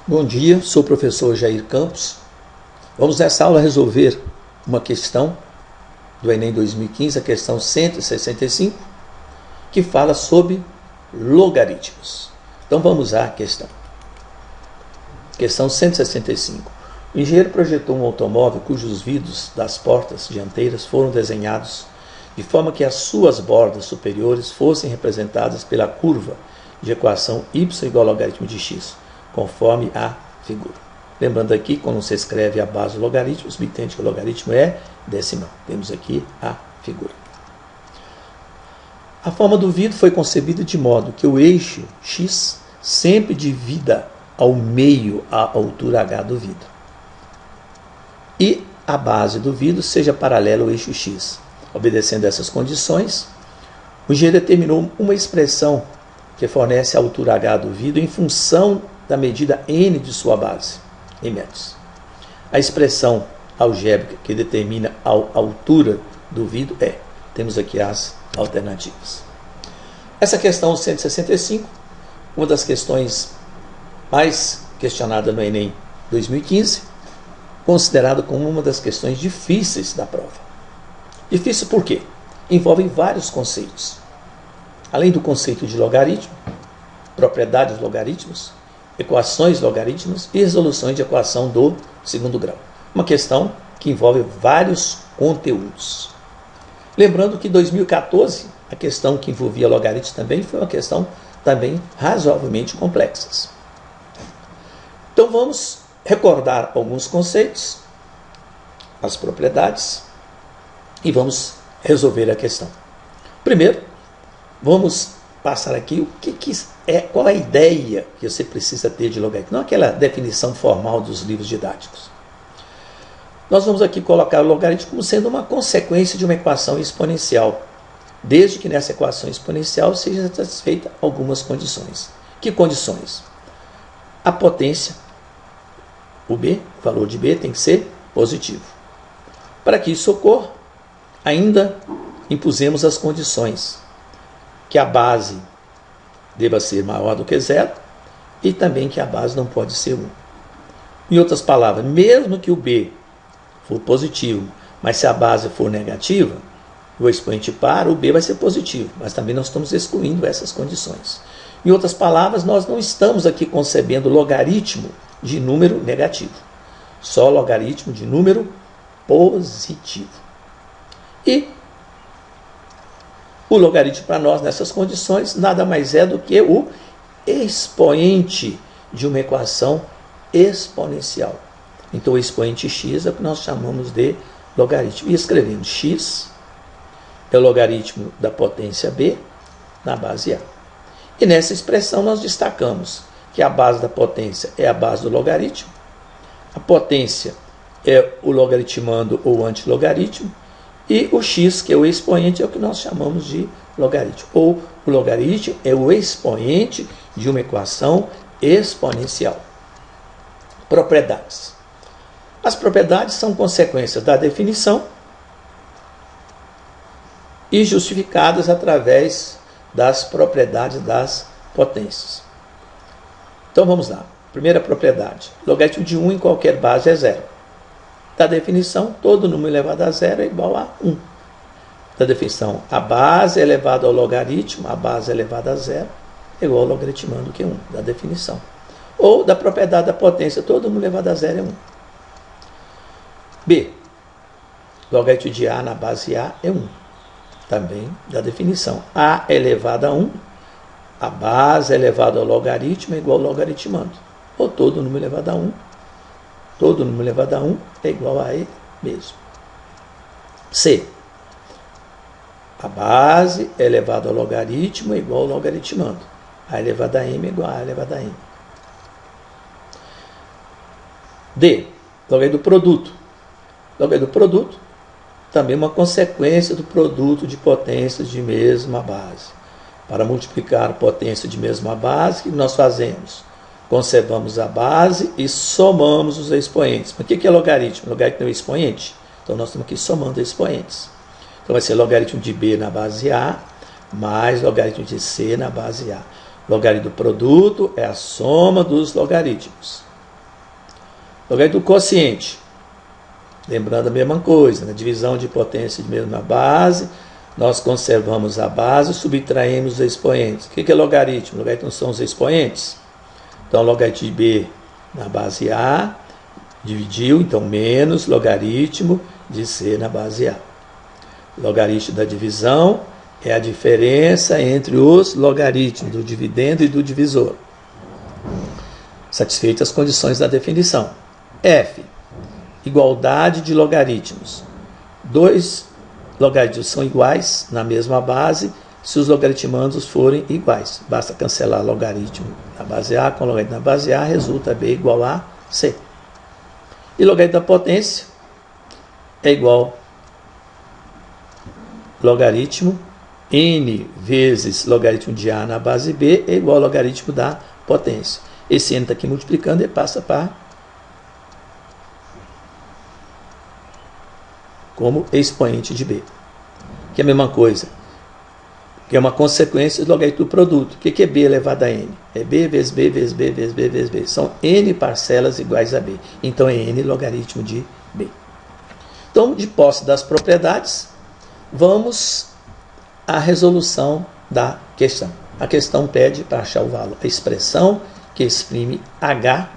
Bom dia, sou o professor Jair Campos. Vamos nessa aula resolver uma questão do Enem 2015, a questão 165, que fala sobre logaritmos. Então vamos à questão. Questão 165. O engenheiro projetou um automóvel cujos vidros das portas dianteiras foram desenhados de forma que as suas bordas superiores fossem representadas pela curva de equação y igual ao logaritmo de x, conforme a figura. Lembrando aqui, quando se escreve a base do logaritmo, subentende que o logaritmo é decimal. Temos aqui a figura. A forma do vidro foi concebida de modo que o eixo x sempre divida ao meio a altura h do vidro. E a base do vidro seja paralela ao eixo x. Obedecendo essas condições, o engenheiro determinou uma expressão que fornece a altura h do vidro em função da medida n de sua base, em metros. A expressão algébrica que determina a altura do vidro é, temos aqui as alternativas. Essa questão 165, uma das questões mais questionadas no Enem 2015, considerada como uma das questões difíceis da prova. Difícil por quê? Envolve vários conceitos. Além do conceito de logaritmo, propriedades logarítmicos, equações logarítmicas e resoluções de equação do segundo grau. Uma questão que envolve vários conteúdos. Lembrando que em 2014, a questão que envolvia logaritmos também foi uma questão também razoavelmente complexa. Então vamos recordar alguns conceitos, as propriedades, e vamos resolver a questão. Primeiro, vamos passar aqui qual é a ideia que você precisa ter de logaritmo, não aquela definição formal dos livros didáticos. Nós vamos aqui colocar o logaritmo como sendo uma consequência de uma equação exponencial, desde que nessa equação exponencial seja satisfeita algumas condições. Que condições? A potência, o b, o valor de b tem que ser positivo. Para que isso ocorra, ainda impusemos as condições, que a base deva ser maior do que zero e também que a base não pode ser 1. Em outras palavras, mesmo que o b for positivo, mas se a base for negativa, o expoente par, o b vai ser positivo, mas também nós estamos excluindo essas condições. Em outras palavras, nós não estamos aqui concebendo logaritmo de número negativo, só logaritmo de número positivo. E o logaritmo para nós nessas condições nada mais é do que o expoente de uma equação exponencial. Então o expoente x é o que nós chamamos de logaritmo. E escrevendo x é o logaritmo da potência b na base a. E nessa expressão nós destacamos que a base da potência é a base do logaritmo, a potência é o logaritmando ou antilogaritmo, e o x, que é o expoente, é o que nós chamamos de logaritmo. Ou o logaritmo é o expoente de uma equação exponencial. Propriedades. As propriedades são consequências da definição e justificadas através das propriedades das potências. Então vamos lá. Primeira propriedade. Logaritmo de 1 em qualquer base é zero. Da definição, todo número elevado a zero é igual a 1. Da definição, a base elevada ao logaritmo, a base elevada a zero, é igual ao logaritmando que é 1, da definição. Ou da propriedade da potência, todo número elevado a zero é 1. B. Logaritmo de A na base A é 1. Também da definição. A elevado a 1, a base elevada ao logaritmo é igual ao logaritmando. Ou todo número elevado a 1. Todo número elevado a 1 é igual a ele mesmo. C. A base elevada ao logaritmo é igual ao logaritmando. A elevado a m é igual a elevado a m. D. Logaritmo do produto. Logaritmo do produto também é uma consequência do produto de potências de mesma base. Para multiplicar a potência de mesma base, o que nós fazemos? Conservamos a base e somamos os expoentes. Mas o que é logaritmo? Logaritmo é o expoente. Então nós estamos aqui somando expoentes. Então vai ser logaritmo de b na base a mais logaritmo de c na base a. Logaritmo do produto é a soma dos logaritmos. Logaritmo do quociente. Lembrando a mesma coisa, na divisão de potência de mesma base, nós conservamos a base e subtraímos os expoentes. O que é logaritmo? Logaritmo são os expoentes. Então, logaritmo de B na base A, dividiu, então menos logaritmo de C na base A. Logaritmo da divisão é a diferença entre os logaritmos do dividendo e do divisor. Satisfeitas as condições da definição. F. Igualdade de logaritmos. Dois logaritmos são iguais na mesma base se os logaritmandos forem iguais. Basta cancelar logaritmo na base A com logaritmo na base A, resulta B igual a C. E logaritmo da potência é igual logaritmo n vezes logaritmo de A na base B é igual ao logaritmo da potência. Esse n está aqui multiplicando e passa para como expoente de B. Que é a mesma coisa, que é uma consequência do logaritmo do produto. O que é B elevado a n? É B vezes B vezes B vezes B vezes B. São n parcelas iguais a B. Então é n logaritmo de B. Então, de posse das propriedades, vamos à resolução da questão. A questão pede para achar o valor, a expressão que exprime H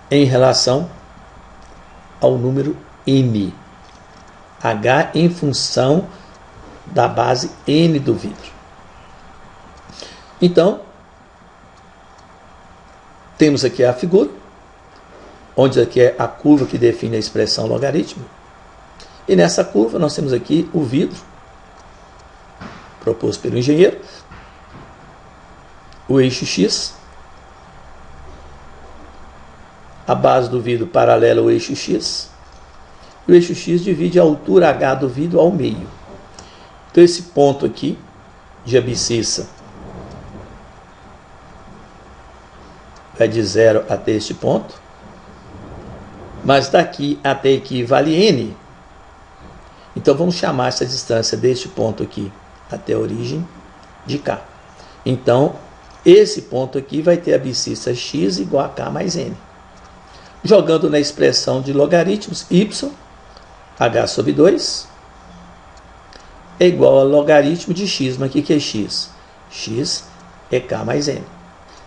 em relação ao número n. H em função da base n do vidro. Então, temos aqui a figura, onde aqui é a curva que define a expressão logaritmo. E nessa curva nós temos aqui o vidro, proposto pelo engenheiro, o eixo X, a base do vidro paralela ao eixo X, e o eixo X divide a altura H do vidro ao meio. Então esse ponto aqui de abscissa vai de 0 até este ponto, mas daqui até aqui vale n. Então vamos chamar essa distância deste ponto aqui até a origem de K. Então esse ponto aqui vai ter a abscissa x igual a K mais n. Jogando na expressão de logaritmos, y, h sobre 2, é igual a logaritmo de x. Mas o que é x? X é K mais n.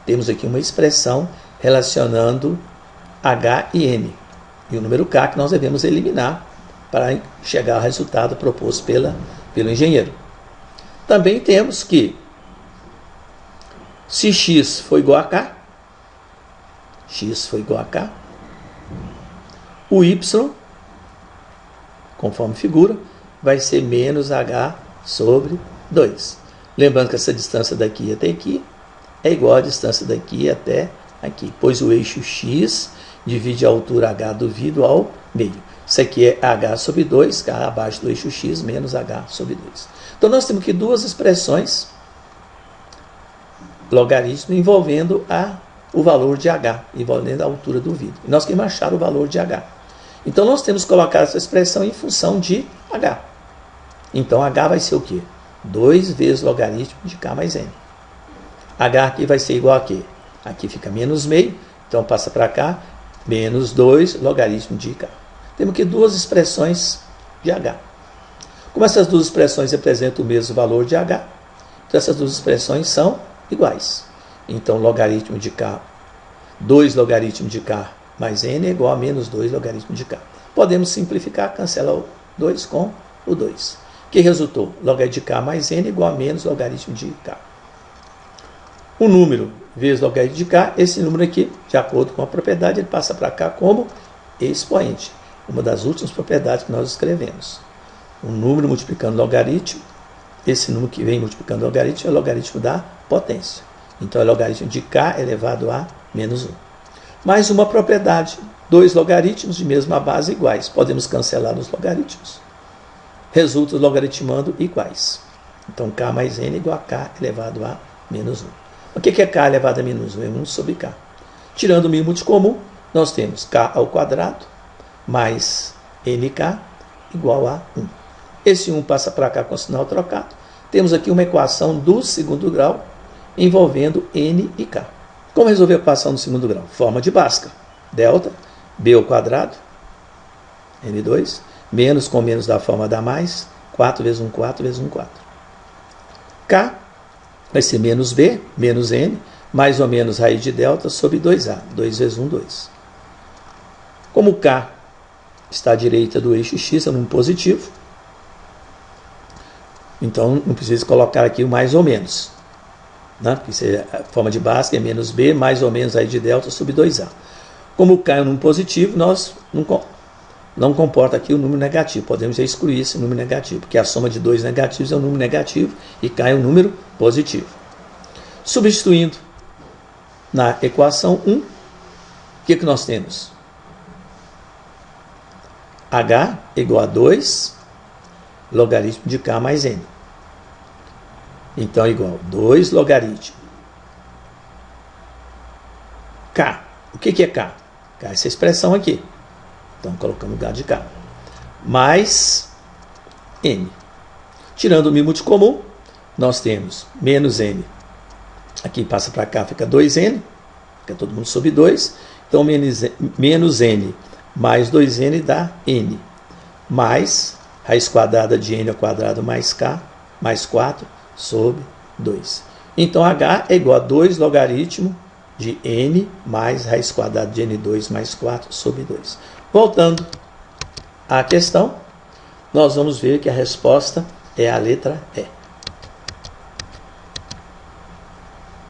Temos aqui uma expressão relacionando h e n. E o número K que nós devemos eliminar para chegar ao resultado proposto pelo engenheiro. Também temos que, se x for igual a K, o y, conforme figura, vai ser menos h sobre 2. Lembrando que essa distância daqui até aqui é igual à distância daqui até aqui, pois o eixo x divide a altura h do vidro ao meio. Isso aqui é h sobre 2, K abaixo do eixo x, menos h sobre 2. Então nós temos aqui duas expressões logaritmo envolvendo o valor de h, envolvendo a altura do vidro. E nós queremos achar o valor de h. Então nós temos que colocar essa expressão em função de h. Então h vai ser o quê? 2 vezes logaritmo de k mais n. H aqui vai ser igual a quê? Aqui fica menos meio, então passa para cá, menos 2 logaritmo de k. Temos aqui duas expressões de h. Como essas duas expressões representam o mesmo valor de h, então essas duas expressões são iguais. Então logaritmo de k, 2 logaritmo de k mais n é igual a menos 2 logaritmo de k. Podemos simplificar, cancelar o 2 com o 2. Que resultou? Logaritmo de k mais n é igual a menos logaritmo de k. O número vezes logaritmo de k, esse número aqui, de acordo com a propriedade, ele passa para cá como expoente. Uma das últimas propriedades que nós escrevemos. Um número multiplicando logaritmo, esse número que vem multiplicando logaritmo é o logaritmo da potência. Então é logaritmo de k elevado a menos 1. Mais uma propriedade, 2 logaritmos de mesma base iguais. Podemos cancelar os logaritmos. Resulta logaritmando iguais. Então k mais n é igual a k elevado a menos 1. O que é k elevado a menos 1? É 1 sobre k. Tirando o mínimo de comum, nós temos k ao quadrado mais nk igual a 1. Esse 1 passa para cá com o sinal trocado. Temos aqui uma equação do segundo grau envolvendo n e k. Como resolver a equação do segundo grau? Forma de Bhaskara. Delta, B ao quadrado, N2, menos com menos da forma dá mais, 4 vezes 1, 4 vezes 1, 4. K vai ser menos B, menos N, mais ou menos raiz de delta sobre 2A. 2 vezes 1, 2. Como K está à direita do eixo X, é um número positivo, então não precisa colocar aqui o mais ou menos. Né? Porque a forma de Bhaskara é menos B, mais ou menos raiz de delta sobre 2A. Como K é um número positivo, nós não comporta aqui o número negativo. Podemos excluir esse número negativo, porque a soma de dois negativos é um número negativo e K é um número positivo. Substituindo na equação 1, o que nós temos? H igual a 2 logaritmo de K mais N. Então, igual a 2 logaritmo K. O que é K? K é essa expressão aqui. Então, colocando no lugar de K. Mais N. Tirando o mínimo comum, nós temos menos N. Aqui passa para cá, fica 2N. Fica todo mundo sobre 2. Então, menos N mais 2N dá N. Mais raiz quadrada de N ao quadrado mais K, mais 4 sobre 2. Então, H é igual a 2 logaritmo de N mais raiz quadrada de N2 mais 4 sobre 2. Voltando à questão, nós vamos ver que a resposta é a letra E.